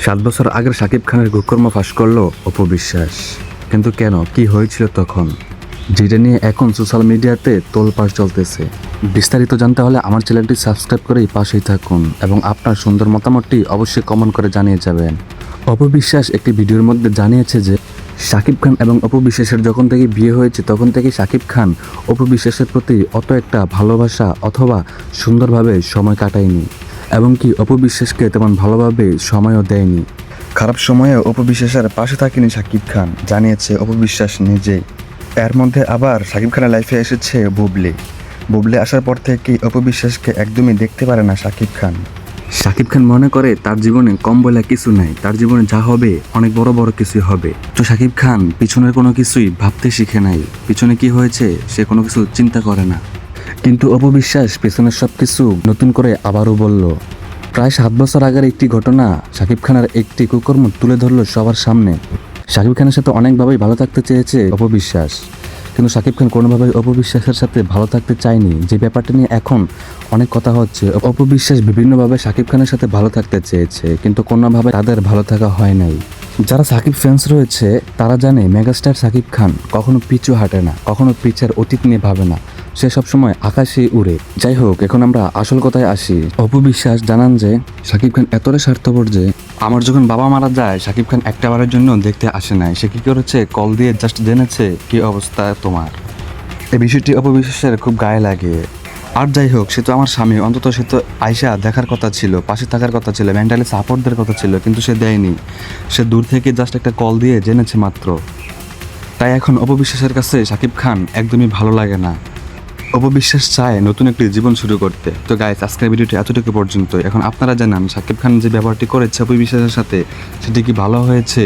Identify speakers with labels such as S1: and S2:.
S1: 7 বছর আগের শাকিব খানের কুকর্ম ফাঁস করলো অপু বিশ্বাস। কিন্তু কেন, কি হয়েছিল তখন, যেটা নিয়ে এখন সোশ্যাল মিডিয়াতে তোলপাড় চলতেছে। বিস্তারিত জানতে হলে আমার চ্যানেলটি সাবস্ক্রাইব করেই পাশেই থাকুন এবং আপনার সুন্দর মতামতটি অবশ্যই কমেন্ট করে জানিয়ে যাবেন। অপু বিশ্বাস একটি ভিডিওর মধ্যে জানিয়েছে যে শাকিব খান এবং অপু বিশ্বাসের যখন থেকে বিয়ে হয়েছে তখন থেকে শাকিব খান অপু বিশ্বাসের প্রতি অত একটা ভালোবাসা অথবা সুন্দরভাবে সময় কাটায়নি, এবং কি অপু বিশ্বাসকে তেমন ভালোভাবে সময়ও দেয়নি। খারাপ সময়ে অপু বিশ্বাসের পাশে থাকেনি শাকিব খান, জানিয়েছে অপু বিশ্বাস নিজেই। এর মধ্যে আবার শাকিব খানের লাইফে এসেছে বুবলি। বুবলি আসার পর থেকেই অপু বিশ্বাসকে একদমই দেখতে পারে না শাকিব খান। শাকিব খান মনে করে তার জীবনে কম বলে কিছু নাই, তার জীবনে যা হবে অনেক বড় বড় কিছুই হবে। তো শাকিব খান পিছনের কোনো কিছুই ভাবতে শিখে নাই, পিছনে কি হয়েছে সে কোনো কিছু চিন্তা করে না। কিন্তু অপু বিশ্বাস পেছনের সব কিছু নতুন করে আবারও বলল। প্রায় 7 বছর আগের একটি ঘটনা শাকিব খানের একটি কুকর্ম তুলে ধরলো সবার সামনে। শাকিব খানের সাথে অনেকভাবেই ভালো থাকতে চেয়েছে অপু বিশ্বাস, কিন্তু শাকিব খান কোনোভাবেই অপু বিশ্বাসের সাথে ভালো থাকতে চায়নি। যে ব্যাপারটা নিয়ে এখন অনেক কথা হচ্ছে, অপু বিশ্বাস বিভিন্নভাবে শাকিব খানের সাথে ভালো থাকতে চেয়েছে, কিন্তু কোনোভাবে তাদের ভালো থাকা হয় নাই। যারা সাকিব ফ্যান্স রয়েছে তারা জানে মেগাস্টার সাকিব খান কখনো পিছু হাঁটে না, কখনো পিছের অতীত নিয়ে ভাবে না, সে সবসময় আকাশে উড়ে। যাই হোক, এখন আমরা আসল কথায় আসি। অপু বিশ্বাস জানান যে শাকিব খান এতটাই স্বার্থপর যে আমার যখন বাবা মারা যায় শাকিব খান একটা বারের জন্য দেখতে আসে নাই। সে কি করেছে, কল দিয়ে জাস্ট জেনেছে কি অবস্থা তোমার। এই বিষয়টি অপু বিশ্বাসের খুব গায়ে লাগে। আর যাই হোক, সে তো আমার স্বামী, অন্তত সে তো আয়শা দেখার কথা ছিল, পাশে থাকার কথা ছিল, মেন্টালি সাপোর্ট দেওয়ার কথা ছিল, কিন্তু সে দেয়নি। সে দূর থেকে জাস্ট একটা কল দিয়ে জেনেছে মাত্র। তাই এখন অপু বিশ্বাসের কাছে শাকিব খান একদমই ভালো লাগে না। অপু বিশ্বাস চায় নতুন একটি জীবন শুরু করতে। তো গাইস, আজকের ভিডিওটি এতটুকু পর্যন্ত। এখন আপনারা জানান শাকিব খান যে ব্যাপারটি করেছে অপু বিশ্বাসের সাথে সেটি কি ভালো হয়েছে?